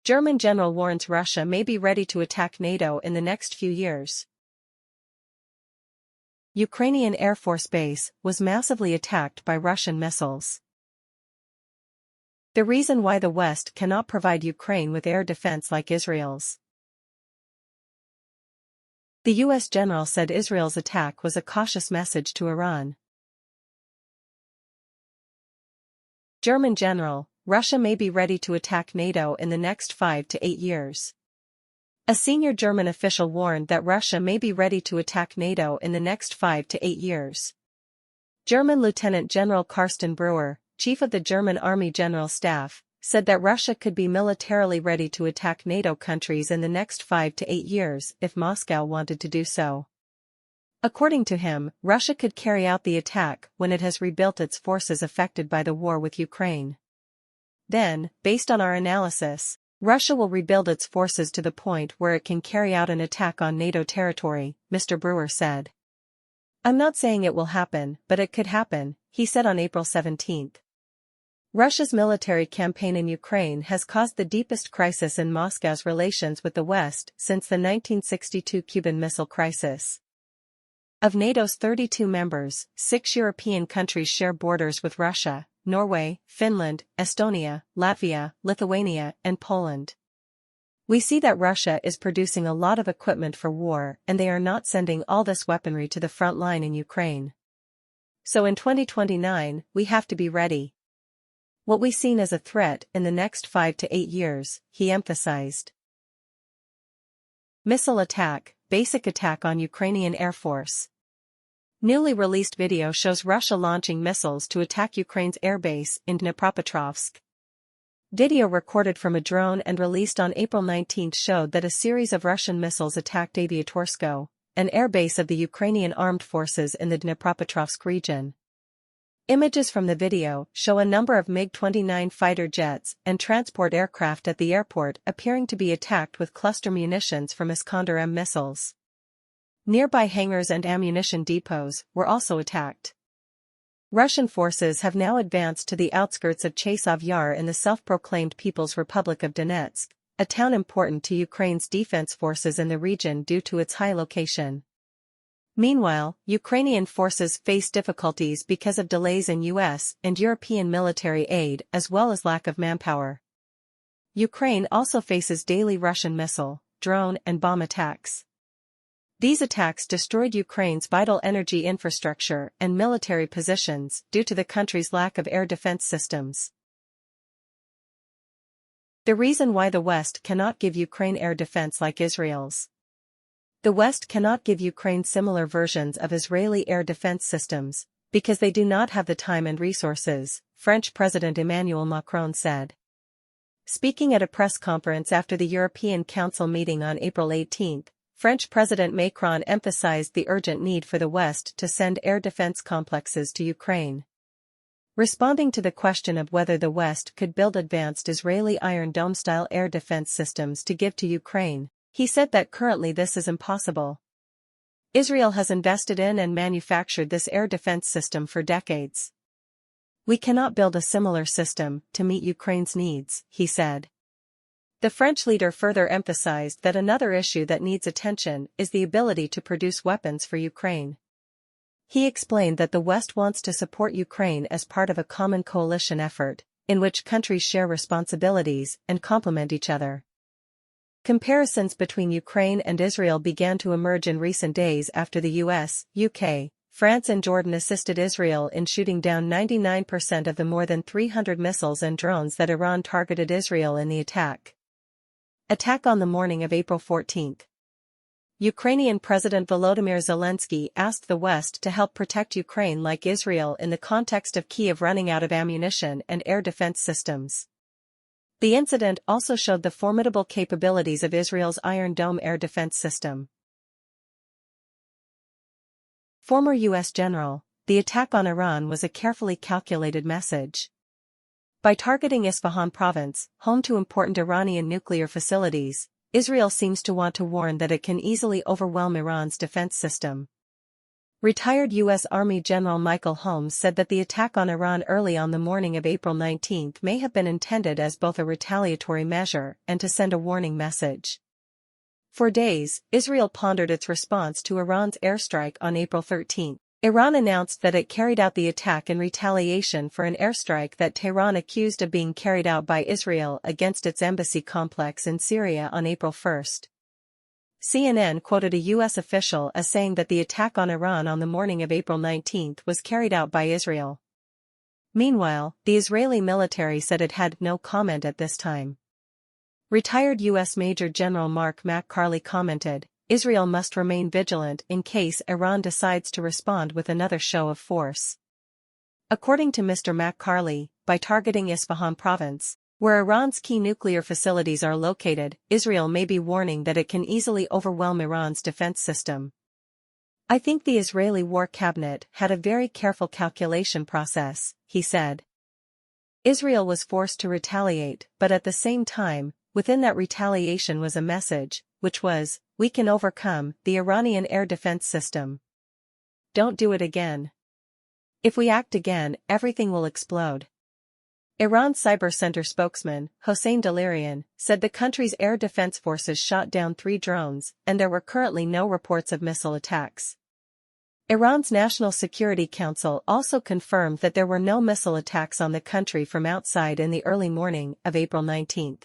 German general warns Russia may be ready to attack NATO in the next few years. Ukrainian Air Force base was massively attacked by Russian missiles. The reason why the West cannot provide Ukraine with air defense like Israel's. The U.S. general said Israel's attack was a cautious message to Iran. German general, Russia may be ready to attack NATO in the next 5 to 8 years. A senior German official warned that Russia may be ready to attack NATO in the next 5 to 8 years. German Lieutenant General Carsten Breuer, chief of the German Army General Staff, said that Russia could be militarily ready to attack NATO countries in the next 5 to 8 years if Moscow wanted to do so. According to him, Russia could carry out the attack when it has rebuilt its forces affected by the war with Ukraine. Then, based on our analysis, Russia will rebuild its forces to the point where it can carry out an attack on NATO territory, Mr. Breuer said. I'm not saying it will happen, but it could happen, he said on April 17. Russia's military campaign in Ukraine has caused the deepest crisis in Moscow's relations with the West since the 1962 Cuban Missile Crisis. Of NATO's 32 members, 6 European countries share borders with Russia: Norway, Finland, Estonia, Latvia, Lithuania, and Poland. We see that Russia is producing a lot of equipment for war, and they are not sending all this weaponry to the front line in Ukraine. So in 2029, we have to be ready. What we seen as a threat in the next 5 to 8 years, he emphasized. Missile attack, basic attack on Ukrainian Air Force. Newly released video shows Russia launching missiles to attack Ukraine's airbase in Dnipropetrovsk. Video recorded from a drone and released on April 19 showed that a series of Russian missiles attacked Aviatorsko, an airbase of the Ukrainian armed forces in the Dnipropetrovsk region. Images from the video show a number of MiG-29 fighter jets and transport aircraft at the airport appearing to be attacked with cluster munitions from Iskander-M missiles. Nearby hangars and ammunition depots were also attacked. Russian forces have now advanced to the outskirts of Chasiv Yar in the self-proclaimed People's Republic of Donetsk, a town important to Ukraine's defense forces in the region due to its high location. Meanwhile, Ukrainian forces face difficulties because of delays in U.S. and European military aid as well as lack of manpower. Ukraine also faces daily Russian missile, drone and bomb attacks. These attacks destroyed Ukraine's vital energy infrastructure and military positions due to the country's lack of air defense systems. The reason why the West cannot give Ukraine air defense like Israel's. The West cannot give Ukraine similar versions of Israeli air defense systems, because they do not have the time and resources, French President Emmanuel Macron said. Speaking at a press conference after the European Council meeting on April 18, French President Macron emphasized the urgent need for the West to send air defense complexes to Ukraine. Responding to the question of whether the West could build advanced Israeli Iron Dome-style air defense systems to give to Ukraine, he said that currently this is impossible. Israel has invested in and manufactured this air defense system for decades. We cannot build a similar system to meet Ukraine's needs, he said. The French leader further emphasized that another issue that needs attention is the ability to produce weapons for Ukraine. He explained that the West wants to support Ukraine as part of a common coalition effort, in which countries share responsibilities and complement each other. Comparisons between Ukraine and Israel began to emerge in recent days after the US, UK, France and Jordan assisted Israel in shooting down 99% of the more than 300 missiles and drones that Iran targeted Israel in the attack. Attack on the morning of April 14. Ukrainian President Volodymyr Zelensky asked the West to help protect Ukraine like Israel in the context of Kyiv running out of ammunition and air defense systems. The incident also showed the formidable capabilities of Israel's Iron Dome air defense system. Former U.S. General, the attack on Iran was a carefully calculated message. By targeting Isfahan province, home to important Iranian nuclear facilities, Israel seems to want to warn that it can easily overwhelm Iran's defense system. Retired U.S. Army General Michael Holmes said that the attack on Iran early on the morning of April 19 may have been intended as both a retaliatory measure and to send a warning message. For days, Israel pondered its response to Iran's airstrike on April 13. Iran announced that it carried out the attack in retaliation for an airstrike that Tehran accused of being carried out by Israel against its embassy complex in Syria on April 1. CNN quoted a U.S. official as saying that the attack on Iran on the morning of April 19 was carried out by Israel. Meanwhile, the Israeli military said it had no comment at this time. Retired U.S. Major General Mark McCarley commented, "Israel must remain vigilant in case Iran decides to respond with another show of force." According to Mr. McCarley, by targeting Isfahan province, where Iran's key nuclear facilities are located, Israel may be warning that it can easily overwhelm Iran's defense system. "I think the Israeli War Cabinet had a very careful calculation process," he said. Israel was forced to retaliate, but at the same time, within that retaliation was a message, which was, "We can overcome the Iranian air defense system. Don't do it again. If we act again, everything will explode." Iran's Cyber Center spokesman, Hossein Delirian, said the country's air defense forces shot down 3 drones, and there were currently no reports of missile attacks. Iran's National Security Council also confirmed that there were no missile attacks on the country from outside in the early morning of April 19.